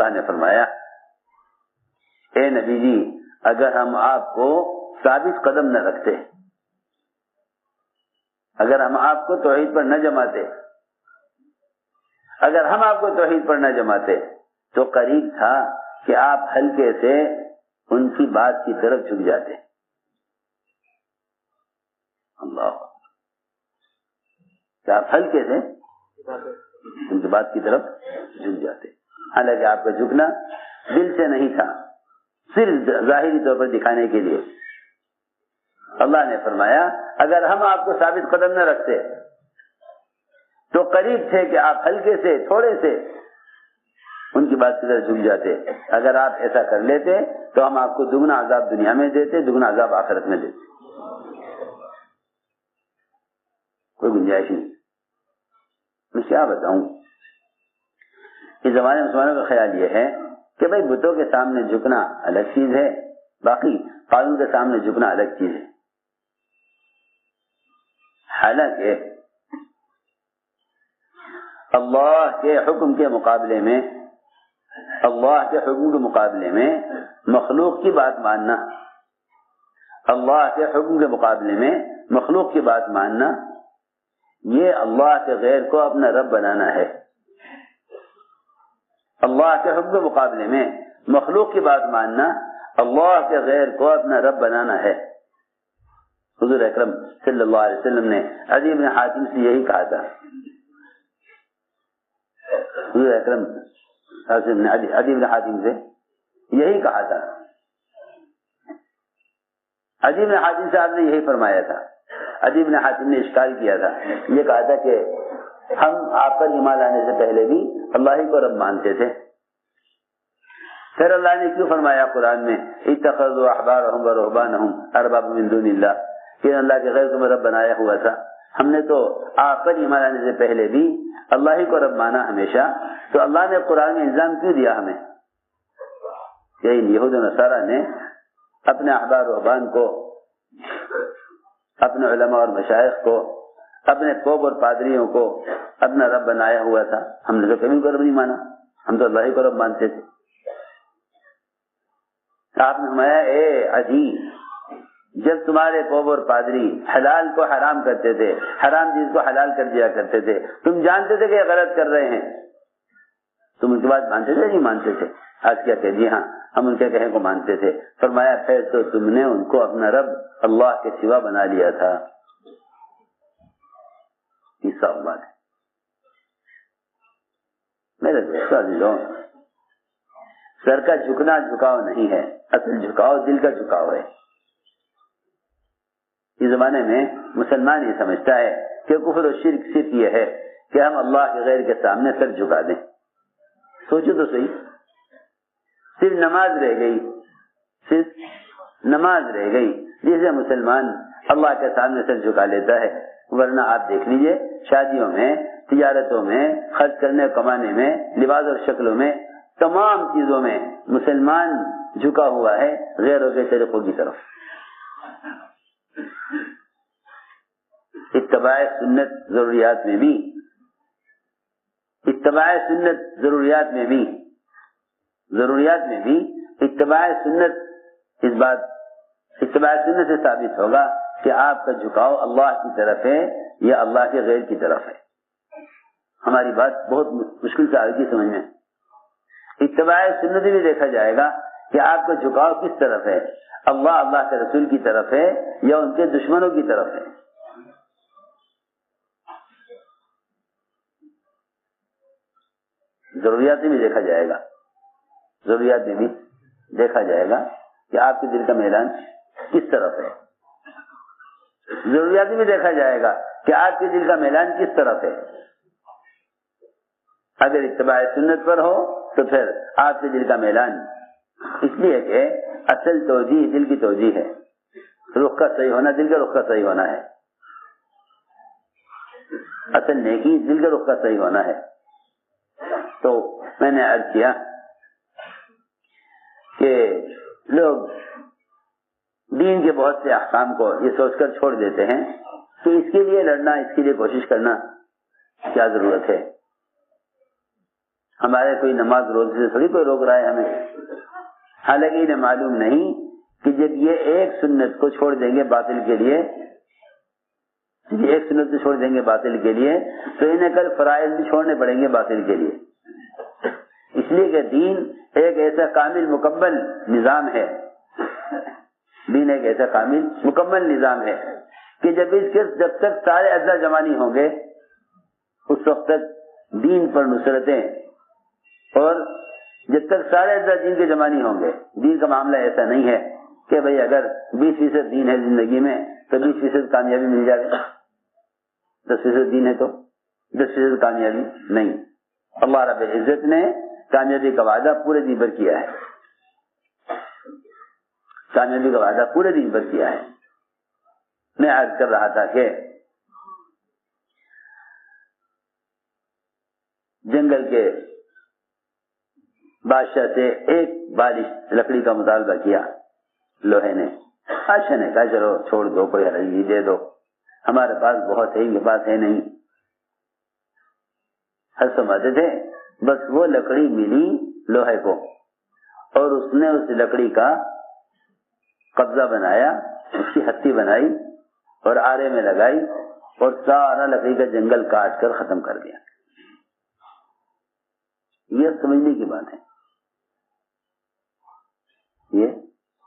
اللہ نے فرمایا اے نبی جی اگر ہم آپ کو ثابت قدم نہ رکھتے، اگر ہم آپ کو توحید پر نہ جماتے، اگر ہم آپ کو توحید پر نہ جماتے تو قریب تھا کہ آپ ہلکے سے ان کی بات کی طرف جھک جاتے۔ اللہ، کہ آپ ہلکے سے ان کی بات کی طرف جھک جاتے، حالانکہ آپ کا جھکنا دل سے نہیں تھا، صرف ظاہری طور پر دکھانے کے لیے۔ اللہ نے فرمایا اگر ہم آپ کو ثابت قدم نہ رکھتے تو قریب تھے کہ آپ ہلکے سے تھوڑے سے ان کی بات کی طرف جھک جاتے۔ اگر آپ ایسا کر لیتے تو ہم آپ کو دگنا عذاب دنیا میں دیتے، دگنا عذاب آخرت میں دیتے، کوئی گنجائش نہیں۔ میں کیا بتاؤں، اس زمانے میں مسلمانوں کا خیال یہ ہے کہ بھائی بتوں کے سامنے جھکنا الگ چیز ہے، باقی قانون کے سامنے جھکنا الگ چیز ہے۔ حالانکہ اللہ کے حکم کے مقابلے میں، اللہ کے حکم کے مقابلے میں مخلوق کی بات ماننا، اللہ کے حکم کے مقابلے میں مخلوق کی بات ماننا، یہ اللہ کے غیر کو اپنا رب بنانا ہے۔ اللہ کے حکم کے مقابلے میں مخلوق کی بات ماننا اللہ کے غیر کو اپنا رب بنانا ہے۔ حضور اکرم صلی اللہ علیہ وسلم نے عدی بن حاتم سے یہی کہا تھا۔ حضور اکرم نے عدی بن حاتم سے یہی کہا تھا، عدی بن حاتم سے آپ نے یہی فرمایا تھا۔ عدی بن حاتم نے اشکال کیا تھا، یہ کہا تھا کہ ہم آپ پر ایمان لانے سے پہلے بھی اللہ ہی کو رب مانتے تھے، پھر اللہ نے کیوں فرمایا قرآن میں اتخذوا احبارهم ورهبانهم اربابا من دون اللہ، کہ اللہ کے غیر کو رب بنایا ہوا تھا؟ ہم نے تو آپ پر ایمان لانے سے پہلے بھی اللہ ہی کو رب مانا ہمیشہ، تو اللہ نے قرآن میں الزام کیوں دیا ہمیں کہ یہود و نصارہ نے اپنے احبار و رہبان کو، اپنے علماء اور مشائخ کو، اپنے قوم اور پادریوں کو اپنا رب بنایا ہوا تھا؟ ہم نے تو کبھی کو رب نہیں مانا، ہم تو اللہ ہی کو رب مانتے تھے۔ آپ نے فرمایا اے عدی، جب تمہارے قوم اور پادری حلال کو حرام کرتے تھے، حرام چیز کو حلال کر دیا کرتے تھے، تم جانتے تھے کہ یہ غلط کر رہے ہیں، تم ان کی بات مانتے تھے نہیں مانتے تھے؟ آج کیا کہ جی ہاں ہم ان کے کہے کو مانتے تھے۔ فرمایا پھر تو تم نے ان کو اپنا رب اللہ کے سوا بنا لیا تھا۔ تیسرا بات ہے میرے دوستو عزیزوں، سر کا جھکنا جھکاؤ نہیں ہے، اصل جھکاؤ دل کا جھکاؤ ہے۔ اس زمانے میں مسلمان یہ سمجھتا ہے کہ کفر و شرک صرف یہ ہے کہ ہم اللہ کے غیر کے سامنے سر جھکا دیں۔ سوچو تو صحیح، صرف نماز رہ گئی، صرف نماز رہ گئی جسے مسلمان اللہ کے سامنے سر جھکا لیتا ہے، ورنہ آپ دیکھ لیجئے شادیوں میں، تجارتوں میں، خرچ کرنے کمانے میں، لباس اور شکلوں میں، تمام چیزوں میں مسلمان جھکا ہوا ہے غیروں کے طریقوں کی طرف۔ اتباع سنت ضروریات میں بھی، اتباع سنت ضروریات میں بھی اتباع سنت، اس بات اتباع سنت سے ثابت ہوگا کہ آپ کا جھکاؤ اللہ کی طرف ہے یا اللہ کے غیر کی طرف ہے۔ ہماری بات بہت مشکل سے آئے گی سمجھ میں۔ اتباع سنت بھی دیکھا جائے گا کہ آپ کا جھکاؤ کس طرف ہے، اللہ کے رسول کی طرف ہے یا ان کے دشمنوں کی طرف ہے۔ ضروریات میں بھی دیکھا جائے گا، ضروریات میں بھی دیکھا جائے گا کہ آپ کے دل کا میدان کس طرف ہے۔ ضروریات میں دیکھا جائے گا کہ آپ کے دل کا میدان کس طرف ہے۔ اگر اتباع سنت پر ہو تو پھر آپ کے دل کا میدان، اس لیے کہ اصل توجیہ دل کی توجیہ ہے، رخ کا صحیح ہونا دل کا رخ کا صحیح ہونا ہے، اصل نیکی دل کے رخ کا صحیح ہونا ہے۔ تو میں نے عرض کیا کہ لوگ دین کے بہت سے احکام کو یہ سوچ کر چھوڑ دیتے ہیں کہ اس کے لیے لڑنا، اس کے لیے کوشش کرنا کیا ضرورت ہے۔ ہمارے کوئی نماز روزے سے تھوڑی کوئی روک رہا ہے ہمیں. حالانکہ انہیں معلوم نہیں کہ جب یہ ایک سنت کو چھوڑ دیں گے باطل کے لیے، ایک سنت کو چھوڑ دیں گے باطل کے لیے، تو انہیں کل فرائض بھی چھوڑنے پڑیں گے باطل کے لیے. اس لیے کہ دین ایک ایسا کامل مکمل نظام ہے، دین ایک ایسا کامل مکمل نظام ہے کہ جب تک سارے اجزاء جمع نہیں ہوں گے اس وقت تک دین پر نصرتیں، اور جب تک سارے اجزاء دین کے جمع نہیں ہوں گے. دین کا معاملہ ایسا نہیں ہے کہ بھئی اگر 20% دین ہے زندگی میں تو 20% کامیابی مل جائے، 10% دین ہے تو 10% کامیابی نہیں. اللہ رب العزت نے کامیابی کا وعدہ پورے دین پر کیا ہے، کامیابی کا وعدہ پورے دین پر کیا ہے. میں عرض کر رہا تھا کہ جنگل کے بادشاہ سے ایک بالش لکڑی کا مطالبہ کیا لوہے نے. بادشاہ نے کہا چلو چھوڑ دو، کوئی حرج نہیں، دے دو، ہمارے پاس بہت ہے، ان کے پاس ہے نہیں. ہر سمجھتے تھے بس وہ لکڑی ملی لوہے کو، اور اس نے اس لکڑی کا قبضہ بنایا، اس کی ہتھی بنائی اور آرے میں لگائی اور سارا لکڑی کا جنگل کاٹ کر ختم کر دیا. یہ سمجھنے کی بات ہے، یہ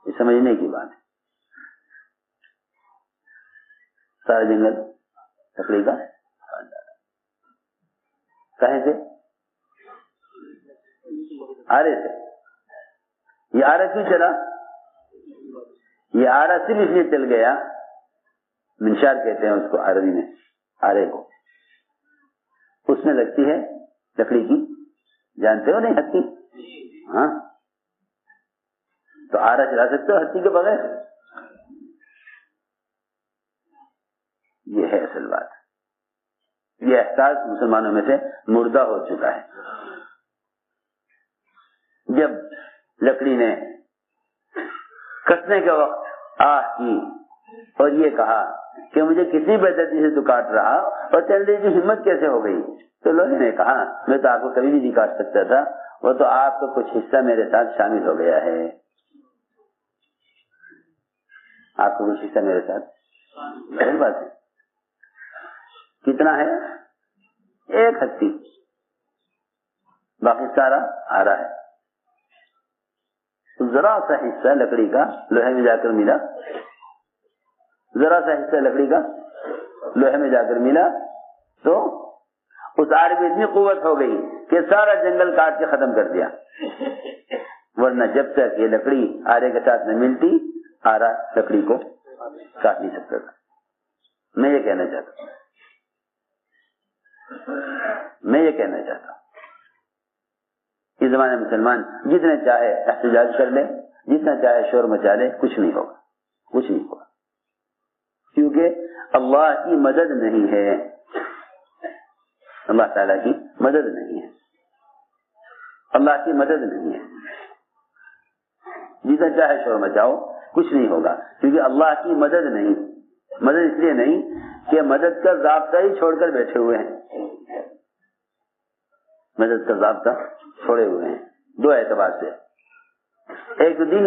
سمجھنے کی بات ہے. سارا جنگل لکڑی کا کہیں سے؟ آرے سے. یہ آرا کیوں چلا؟ یہ آرا صرف اس لیے چل گیا، منشار کہتے ہیں اس کو عربی میں، آرے کو. اس میں لگتی ہے لکڑی کی، جانتے ہو نہیں، ہتھی. ہاں تو آرا چلا سکتے ہو ہتھی کے بغیر؟ یہ ہے اصل بات. یہ احساس مسلمانوں میں سے مردہ ہو چکا ہے. جب لکڑی نے کٹنے کے وقت آہ کی اور یہ کہا کہ مجھے کتنی بدعتی سے تو کاٹ رہا اور چلنے کی ہمت کیسے ہو گئی، تو لوگوں نے کہا میں تو آپ کو کبھی بھی نہیں کاٹ سکتا تھا، وہ تو آپ کا کچھ حصہ میرے ساتھ شامل ہو گیا ہے. آپ کا کچھ حصہ میرے ساتھ، صحیح بات ہے. کتنا ہے؟ ایک ہتھی، باقی سارا آ رہا ہے. ذرا سا حصہ لکڑی کا لوہے میں جا کر ملا، ذرا سا حصہ لکڑی کا لوہے میں جا کر ملا تو اس آرے میں اتنی قوت ہو گئی کہ سارا جنگل کاٹ کے ختم کر دیا. ورنہ جب تک یہ لکڑی آرے کے ساتھ نہ ملتی آرا لکڑی کو کاٹ نہیں سکتا تھا. میں یہ کہنا چاہتا ہوں اس زمانے میں مسلمان جتنے چاہے احتجاج کر لے، جتنا چاہے شور مچا لے، کچھ نہیں ہوگا، کچھ نہیں ہوگا. کیونکہ اللہ کی مدد نہیں ہے، اللہ تعالیٰ کی مدد نہیں ہے، اللہ کی مدد نہیں ہے. جتنا چاہے شور مچاؤ کچھ نہیں ہوگا، کیونکہ اللہ کی مدد نہیں. مدد اس لیے نہیں کہ مدد کا ضابطہ ہی چھوڑ کر بیٹھے ہوئے ہیں، مدد کا ضابطہ چھوڑے ہوئے ہیں دو اعتبار سے. ایک تو دین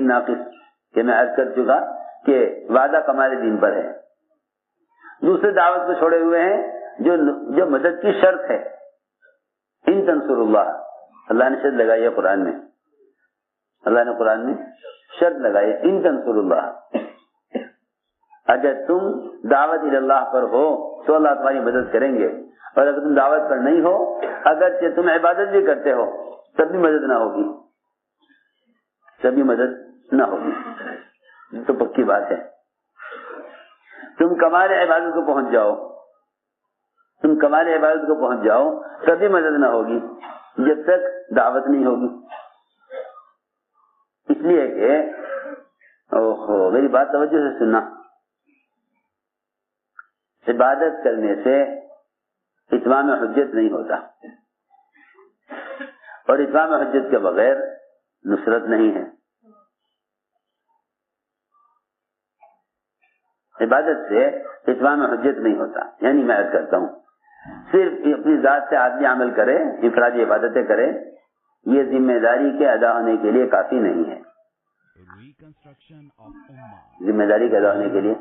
ناقص کہ میں عرض کر چکا کہ وعدہ کمال دین پر ہے. دوسرے دعوت کو چھوڑے ہوئے ہیں جو مدد کی شرط ہے. ان تنصر اللہ، اللہ نے شرط لگائی ہے قرآن میں، اللہ نے قرآن میں شرط لگائی ہے ان تنصر اللہ. اگر تم دعوت اللہ پر ہو تو اللہ تمہاری مدد کریں گے، اور اگر تم دعوت پر نہیں ہو، اگر تم عبادت بھی کرتے ہو تب بھی مدد نہ ہوگی، تب بھی مدد نہ ہوگی. یہ تو پکی بات ہے. تم کمال عبادت کو پہنچ جاؤ، تم کمال عبادت کو پہنچ جاؤ تب بھی مدد نہ ہوگی جب تک دعوت نہیں ہوگی. اس لیے کہ میری بات توجہ سے سننا، عبادت کرنے سے اتمام حجت نہیں ہوتا، اور اتمام حجت کے بغیر نصرت نہیں ہے. عبادت سے اتمام حجت نہیں ہوتا. یعنی میں عرض کرتا ہوں صرف اپنی ذات سے آدمی عمل کرے، انفرادی عبادتیں کرے، یہ ذمہ داری کے ادا ہونے کے لیے کافی نہیں ہے. ذمہ داری کے ادا ہونے کے لیے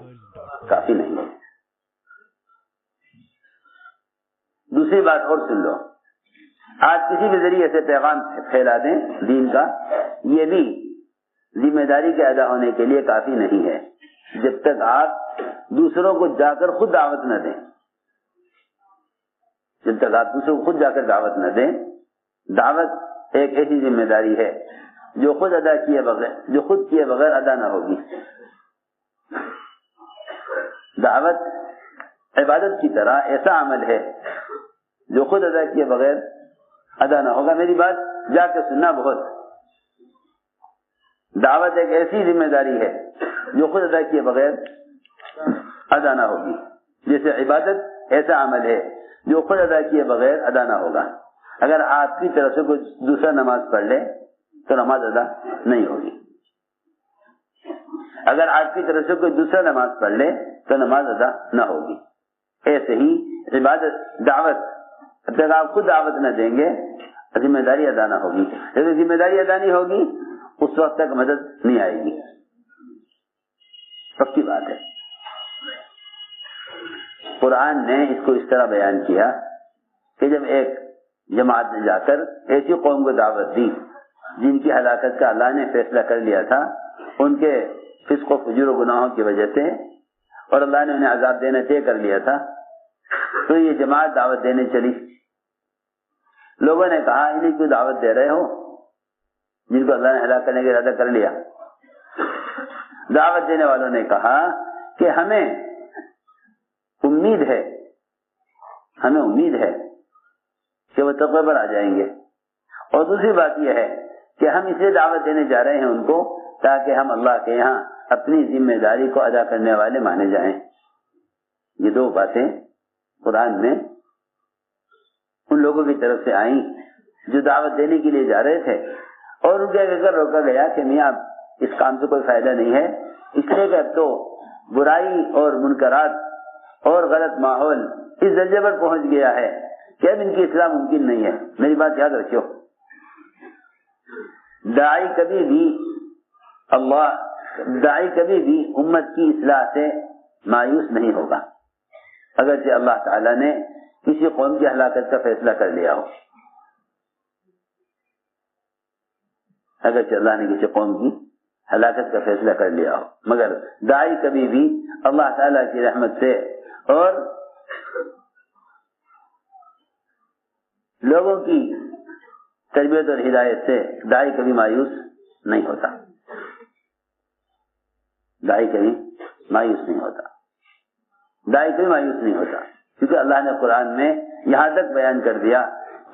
کافی نہیں ہے. دوسری بات اور سن لو، آج کسی بھی ذریعے سے پیغام پھیلا دیں دین کا، یہ بھی ذمہ داری کے ادا ہونے کے لیے کافی نہیں ہے جب تک آپ دوسروں کو جا کر خود دعوت نہ دیں. جب تک آپ دوسروں کو خود جا کر دعوت نہ دیں. دعوت ایک ایسی ذمہ داری ہے جو خود کیے بغیر ادا نہ ہوگی. دعوت عبادت کی طرح ایسا عمل ہے جو خود ادا کیے بغیر ادا نہ ہوگا. میری بات جا کے سننا بہت. دعوت ایک ایسی ذمہ داری ہے جو خود ادا کیے بغیر ادا نہ ہوگی، جیسے عبادت ایسا عمل ہے جو خود ادا کیے بغیر ادا نہ ہوگا. اگر آپ کی طرف سے کوئی دوسرا نماز پڑھ لے تو نماز ادا نہیں ہوگی. اگر آپ کی طرف سے کوئی دوسرا نماز پڑھ لے تو نماز ادا نہ ہوگی. ایسے ہی عبادت دعوت جب آپ خود دعوت نہ دیں گے ذمہ داری ادا نہ ہوگی. جب ذمہ داری ادا نہیں ہوگی اس وقت تک مدد نہیں آئے گی. پکی بات ہے. قرآن نے اس کو اس طرح بیان کیا کہ جب ایک جماعت نے جا کر ایسی قوم کو دعوت دی جن کی ہلاکت کا اللہ نے فیصلہ کر لیا تھا ان کے فسق و فجور و گناہوں کی وجہ سے، اور اللہ نے انہیں عذاب دینا طے کر لیا تھا، تو یہ جماعت دعوت دینے چلی. لوگوں نے کہا انہیں کیوں دعوت دے رہے ہو جن کو اللہ نے ہلاک کرنے کا ارادہ کر لیا؟ دعوت دینے والوں نے کہا کہ ہمیں امید ہے کہ وہ تقوی پر آ جائیں گے، اور دوسری بات یہ ہے کہ ہم اسے دعوت دینے جا رہے ہیں ان کو تاکہ ہم اللہ کے یہاں اپنی ذمہ داری کو ادا کرنے والے مانے جائیں. یہ دو باتیں قرآن میں ان لوگوں کی طرف سے آئیں جو دعوت دینے کے لیے جا رہے تھے، اور ان کے اگر روکا گیا کہ میاں اس کام سے کوئی فائدہ نہیں ہے، اس لیے کہ اب تو برائی اور منکرات اور غلط ماحول اس درجے پر پہنچ گیا ہے کہ اب ان کی اصلاح ممکن نہیں ہے. میری بات یاد رکھو، داعی کبھی بھی امت کی اصلاح سے مایوس نہیں ہوگا اگرچہ اللہ تعالیٰ نے کسی قوم کی ہلاکت کا فیصلہ کر لیا ہو. اگرچہ اللہ نے کسی قوم کی ہلاکت کا فیصلہ کر لیا ہو، مگر داعی کبھی بھی اللہ تعالیٰ کی رحمت سے اور لوگوں کی تربیت اور ہدایت سے داعی کبھی مایوس نہیں ہوتا. داعی کبھی مایوس نہیں ہوتا کیونکہ اللہ نے قرآن میں یہاں تک بیان کر دیا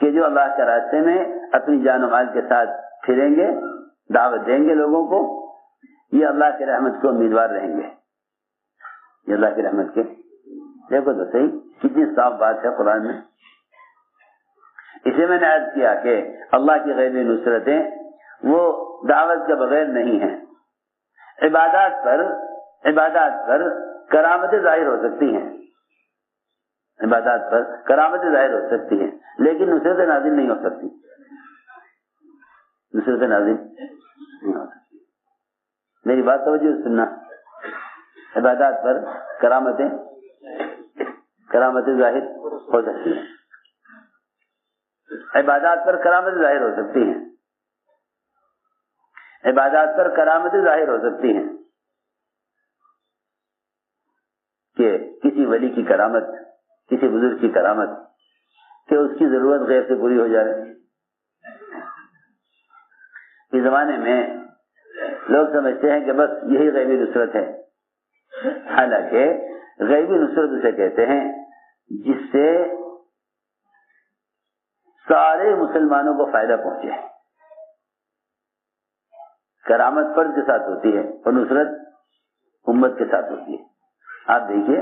کہ جو اللہ کے راستے میں اپنی جان و مال کے ساتھ پھریں گے، دعوت دیں گے لوگوں کو، یہ اللہ کی رحمت کے امیدوار رہیں گے. یہ اللہ کی رحمت کے، دیکھو تو صحیح کتنی صاف بات ہے قرآن میں. اسے میں نے عرض کیا کہ اللہ کی غیبی نصرتیں وہ دعوت کے بغیر نہیں ہیں. عبادات پر کرامتیں ظاہر ہو سکتی ہیں، لیکن نصرت نازل نہیں ہو سکتی. میری بات توجہ سننا. عبادات پر کرامتیں ظاہر ہو سکتی ہیں. عبادات پر کرامتیں ظاہر ہو سکتی ہیں کہ کسی ولی کی کرامت، کسی بزرگ کی کرامت کہ اس کی ضرورت غیر سے پوری ہو جائے. اس زمانے میں لوگ سمجھتے ہیں کہ بس یہی غیبی نصرت ہے، حالانکہ غیبی نصرت اسے کہتے ہیں جس سے سارے مسلمانوں کو فائدہ پہنچے. کرامت فرد کے ساتھ ہوتی ہے اور نصرت امت کے ساتھ ہوتی ہے. آپ دیکھیے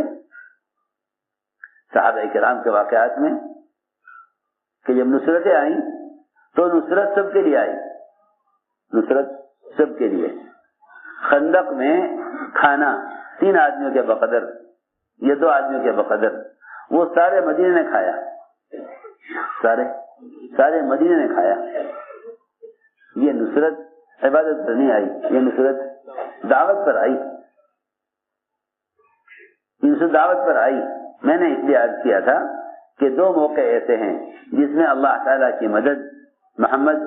صحابہ کرام کے واقعات میں کہ جب نصرتیں آئیں تو نصرت سب کے لیے آئی. خندق میں کھانا 3 آدمیوں کے بقدر یا 2 آدمیوں کے بقدر وہ سارے مدینے نے کھایا. سارے مدینے نے کھایا. یہ نصرت عبادت پر نہیں آئی, یہ نصرت دعوت پر آئی, نصرت دعوت پر آئی. میں نے اس لیے عرض کیا تھا کہ دو موقع ایسے ہیں جس میں اللہ تعالیٰ کی مدد محمد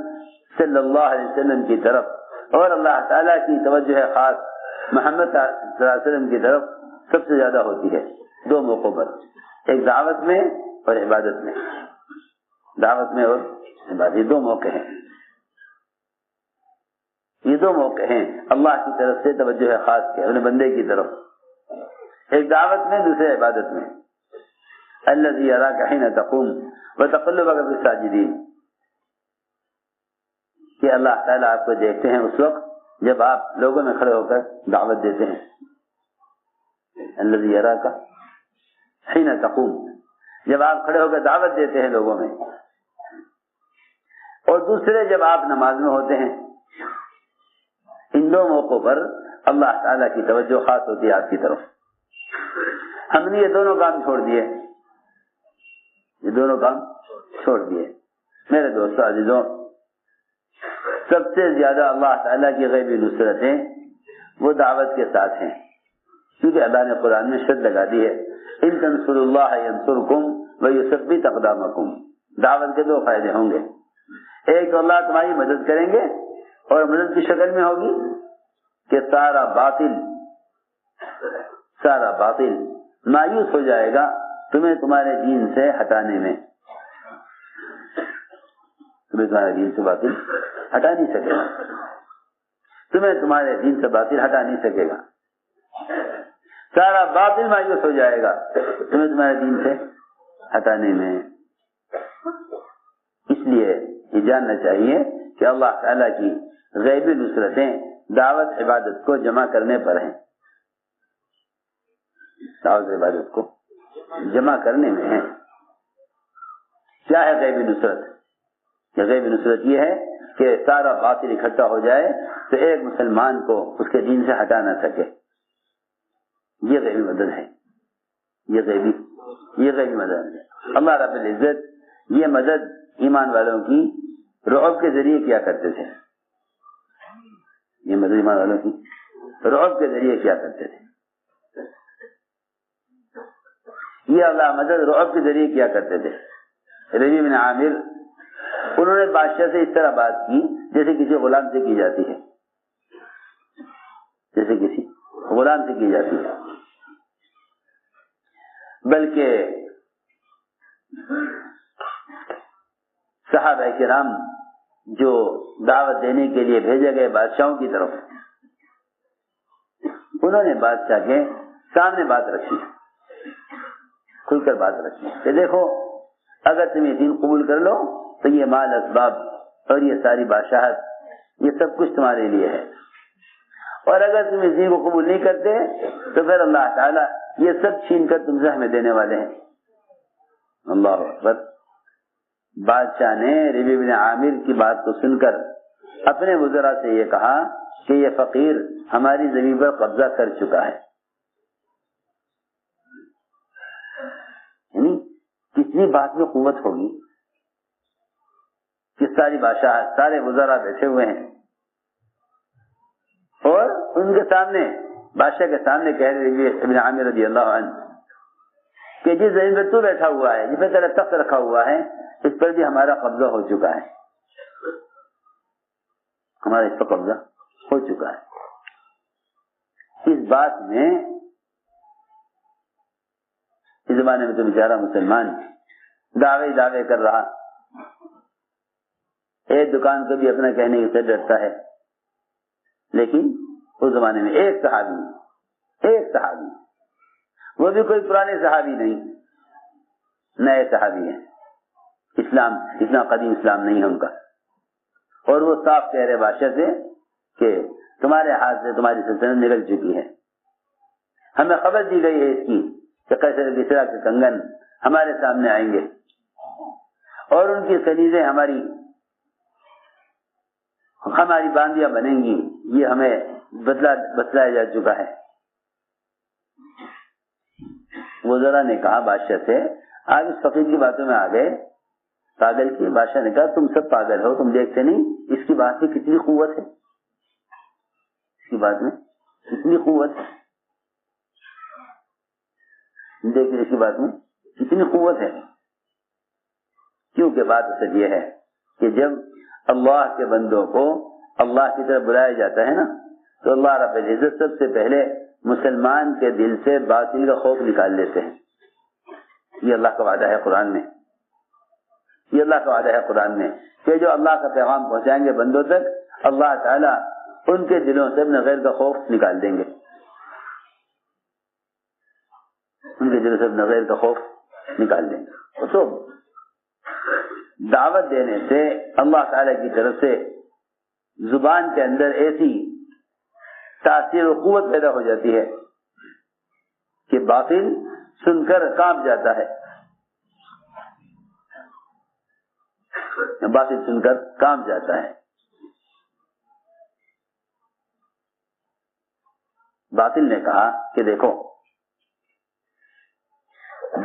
صلی اللہ علیہ وسلم کی طرف اور اللہ تعالیٰ کی توجہ خاص محمد صلی اللہ علیہ وسلم کی طرف سب سے زیادہ ہوتی ہے. دو موقعوں پر, ایک دعوت میں اور عبادت میں. دعوت میں اور عبادت, یہ دو موقع ہیں, یہ دو موقع ہیں اللہ کی طرف سے توجہ خاص کے اپنے بندے کی طرف, ایک دعوت میں دوسرے عبادت میں. الذی یراک حین تقوم وتقلبک فی الساجدین, کہ اللہ تعالیٰ آپ کو دیکھتے ہیں اس وقت جب آپ لوگوں میں کھڑے ہو کر دعوت دیتے ہیں. الذی یراک حین تقوم, جب آپ کھڑے ہو کر دعوت دیتے ہیں لوگوں میں, اور دوسرے جب آپ نماز میں ہوتے ہیں. ان دو موقعوں پر اللہ تعالیٰ کی توجہ خاص ہوتی ہے آپ کی طرف. ہم نے یہ دونوں کام چھوڑ دیے, یہ دونوں کام چھوڑ دیے. میرے دوستو عزیزوں, سب سے زیادہ اللہ تعالیٰ کی غیبی نصرتیں وہ دعوت کے ساتھ ہیں, کیونکہ اللہ نے قرآن میں شرط لگا دی ہے ان تنصروا اللہ ینصرکم ویثبت اقدامکم. دعوت کے دو فائدے ہوں گے, ایک تو اللہ تمہاری مدد کریں گے اور مدد کی شکل میں ہوگی کہ سارا باطل مایوس ہو جائے گا تمہیں تمہارے دین سے ہٹانے میں. تمہیں تمہارے دین سے باطل ہٹا نہیں سکے گا, تمہیں تمہارے دین سے باطل ہٹا نہیں سکے گا. سارا باطل مایوس ہو جائے گا تمہیں تمہارے دین سے ہٹانے میں. اس لیے یہ جاننا چاہیے کہ اللہ تعالیٰ کی غیبی نصرتیں دعوت عبادت کو جمع کرنے پر ہیں, دعوت عبادت کو جمع کرنے میں ہیں. کیا ہے غیبی نصرت؟ غیبی نصرت یہ ہے کہ سارا باطل اکٹھا ہو جائے تو ایک مسلمان کو اس کے دین سے ہٹا نہ سکے. یہ غیبی مدد ہے, یہ غیبی مدد ہے. اللہ رب العزت یہ مدد ایمان والوں کی رعب کے ذریعے کیا کرتے تھے, یہ مدد ایمان والوں کی رعب کے ذریعے کیا کرتے تھے. یہ اللہ مدد رعب کے ذریعے کیا کرتے تھے. ربیع بن عامر, انہوں نے بادشاہ سے اس طرح بات کی جیسے کسی غلام سے کی جاتی ہے, جیسے کسی غلام سے کی جاتی ہے. بلکہ صحابہ کرام جو دعوت دینے کے لیے بھیجے گئے بادشاہوں کی طرف, انہوں نے بادشاہ کے سامنے بات رکھی, کھل کر بات رکھی کہ دیکھو اگر تم یہ دین قبول کر لو تو یہ مال اسباب اور یہ ساری بادشاہت یہ سب کچھ تمہارے لیے ہے, اور اگر تم اس دین کو قبول نہیں کرتے تو پھر اللہ تعالیٰ یہ سب چھین کر تم سے ہمیں دینے والے ہیں. اللہ اکبر. بادشاہ نے ربیع بن عامر کی بات کو سن کر اپنے وزراء سے یہ کہا کہ یہ فقیر ہماری زمین پر قبضہ کر چکا ہے. یعنی کتنی بات میں قوت ہوگی کہ ساری بادشاہ سارے وزراء بیٹھے ہوئے ہیں اور ان کے سامنے بادشاہ کے سامنے کہہ رہے ابن عامر رضی اللہ عنہ کہ جس زمین پر تو بیٹھا ہوا ہے, جس پر تیرا تخت رکھا ہوا ہے, اس پر بھی ہمارا قبضہ ہو چکا ہے, ہمارا اس پر قبضہ ہو چکا ہے. اس بات میں اس زمانے میں تو بیچارہ مسلمان دعوے کر رہا, ایک دکان کو بھی اپنا کہنے سے ڈرتا ہے. لیکن اس زمانے میں ایک صحابی, وہ بھی کوئی پرانے صحابی نہیں, نئے صحابی ہیں, اسلام اتنا قدیم اسلام نہیں ہے ان کا, اور وہ صاف کہہ رہے بادشاہ سے کہ تمہارے ہاتھ سے تمہاری سلطنت نکل چکی ہے, ہمیں خبر دی گئی ہے اس کی کہ قیصر کسریٰ کے کنگن ہمارے سامنے آئیں گے اور ان کی کنیزیں ہماری باندیاں بنیں گی, یہ ہمیں بتلایا جا چکا ہے. وزراء نے کہا بادشاہ سے, آپ اس فقیر کی باتوں میں آ گئے, پاگل کی بادشاہ نے کہا تم سب پاگل ہو، تم دیکھتے نہیں اس کی بات میں کتنی قوت ہے، اس کی بات میں کتنی قوت ہے، دیکھیں اس کی بات میں کتنی قوت ہے. کیونکہ بات اصل یہ ہے کہ جب اللہ کے بندوں کو اللہ کی طرف بلایا جاتا ہے نا، تو اللہ رب العزت سب سے پہلے مسلمان کے دل سے باطل کا خوف نکال لیتے ہیں. یہ اللہ کا وعدہ ہے قرآن میں، یہ اللہ کا وعدہ ہے قرآن میں کہ جو اللہ کا پیغام پہنچائیں گے بندوں تک، اللہ تعالیٰ ان کے دلوں سے اپنے غیر کا خوف نکال دیں گے، ان کے دلوں سے اپنے غیر کا خوف نکال دیں گے. تو دعوت دینے سے اللہ تعالیٰ کی طرف سے زبان کے اندر ایسی تاثیر و قوت پیدا ہو جاتی ہے کہ باطل سن کر کانپ جاتا ہے، باطل سن کر کانپ جاتا ہے. باطل نے کہا کہ دیکھو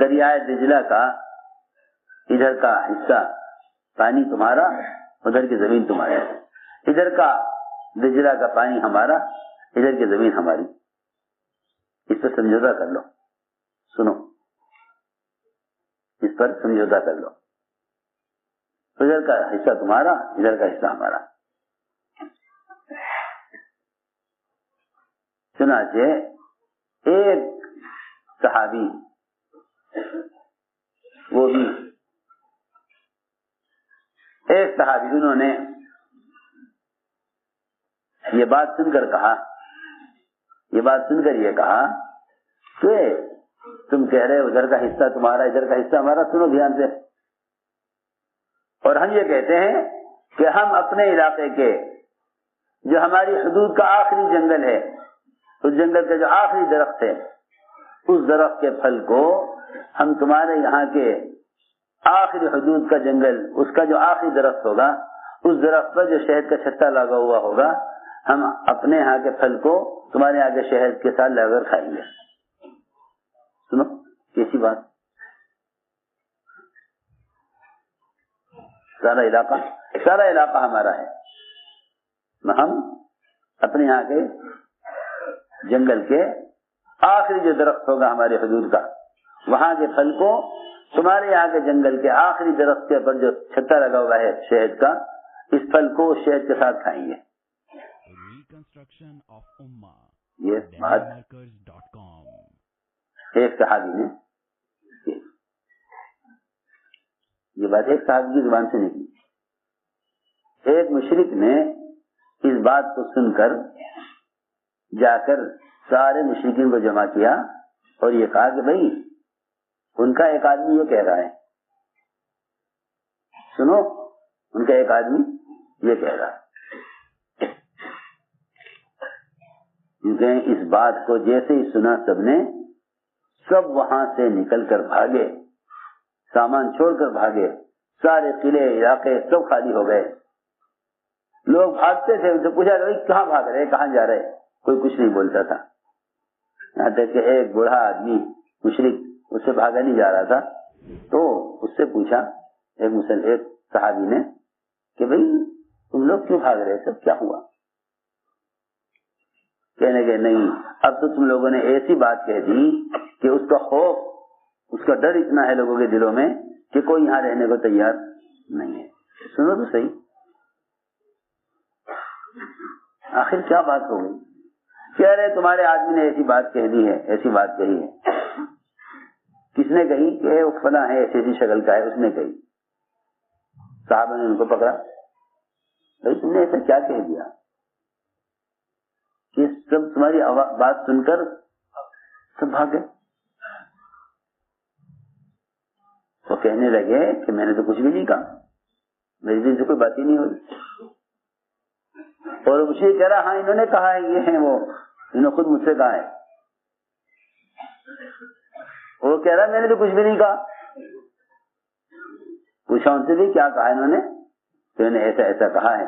دریائے دجلہ کا ادھر کا حصہ پانی تمہارا، ادھر کی زمین تمہاری، ادھر کا دجلہ کا پانی ہمارا، ادھر کی زمین ہماری، اس پر سمجھوتا کر لو. سنو، اس پر سمجھوتا کر لو، ادھر کا حصہ تمہارا، ادھر کا حصہ ہمارا. چنانچہ ایک صحابی، وہ بھی ایک صحابی، انہوں نے یہ بات سن کر کہا، یہ بات سن کر یہ کہا کہ تم کہہ رہے ادھر کا حصہ تمہارا، ادھر کا حصہ ہمارا. سنو دھیان سے، اور ہم یہ کہتے ہیں کہ ہم اپنے علاقے کے جو ہماری حدود کا آخری جنگل ہے، اس جنگل کا جو آخری درخت ہے، اس درخت کے پھل کو ہم تمہارے یہاں کے آخری حدود کا جنگل، اس کا جو آخری درخت ہوگا، اس درخت پر جو شہد کا چھتا لگا ہوا ہوگا، ہم اپنے یہاں کے پھل کو تمہارے یہاں کے شہد کے ساتھ لگا کر کھائیں گے. سنو کیسی بات، سارا علاقہ ہمارا ہے، ہم اپنے یہاں کے جنگل کے آخری جو درخت ہوگا ہمارے حدود کا، وہاں کے پھل کو تمہارے یہاں کے جنگل کے آخری درخت کے پر جو چھتا لگا ہوا ہے شہد کا، اس پھل کو شہد کے ساتھ کھائیں گے. یہ بات ایک صحابی نے، یہ بات ایک صحابی کی زبان سے نکلی. ایک مشرک نے اس بات کو سن کر جا کر سارے مشرکین کو جمع کیا اور یہ کہا کہ بھائی ان کا ایک آدمی یہ کہہ رہا ہے، سنو، ان کا ایک آدمی یہ کہہ رہا ہے. کیونکہ اس بات کو جیسے ہی سنا سب وہاں سے نکل کر بھاگے، سامان چھوڑ کر بھاگے، سارے قلعے علاقے سب خالی ہو گئے. لوگ بھاگتے تھے، ان سے پوچھا کہاں بھاگ رہے، کہاں جا رہے، کوئی کچھ نہیں بولتا تھا. یہاں تک کہ ایک بوڑھا آدمی مشرک اس سے بھاگا نہیں جا رہا تھا، تو اس سے پوچھا ایک صحابی نے کہ بھئی تم لوگ کیوں بھاگ رہے، سب کیا ہوا؟ کہنے کے نہیں، اب تو تم لوگوں نے ایسی بات کہہ دی کہ اس کا خوف، اس کا ڈر اتنا ہے لوگوں کے دلوں میں کہ کوئی یہاں رہنے کو تیار نہیں ہے. سنو تو صحیح، آخر کیا بات ہو گئی؟ کہہ رہے تمہارے آدمی نے ایسی بات کہہ دی ہے، ایسی بات کہی ہے. کس نے کہی؟ کہ فلاں ہے، ایسی شکل کا ہے، اس نے کہی. صاحب نے ان کو پکڑا، بھائی تم نے ایسا کیا کہہ دیا کہ سب تمہاری بات سن کر سب بھاگ گئے؟ وہ کہنے لگے کہ میں نے تو کچھ بھی نہیں کہا، میری دل سے کوئی بات ہی نہیں ہوئی. اور مجھے کہہ رہا ہاں انہوں نے کہا ہے، یہ ہے وہ، انہوں نے خود مجھ سے کہا ہے. وہ کہہ رہا میں نے تو کچھ بھی نہیں کہا. پوچھا ان سے بھی کیا کہا انہوں نے؟ تو انہوں نے ایسا ایسا کہا ہے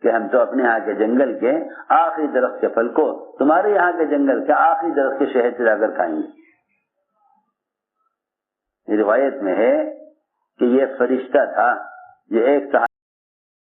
کہ ہم تو اپنے یہاں کے جنگل کے آخری درخت کے پھل کو تمہارے یہاں کے جنگل کے آخری درخت کے شہد سے لا کر کھائیں گے. روایت میں ہے کہ یہ فرشتہ تھا، یہ ایک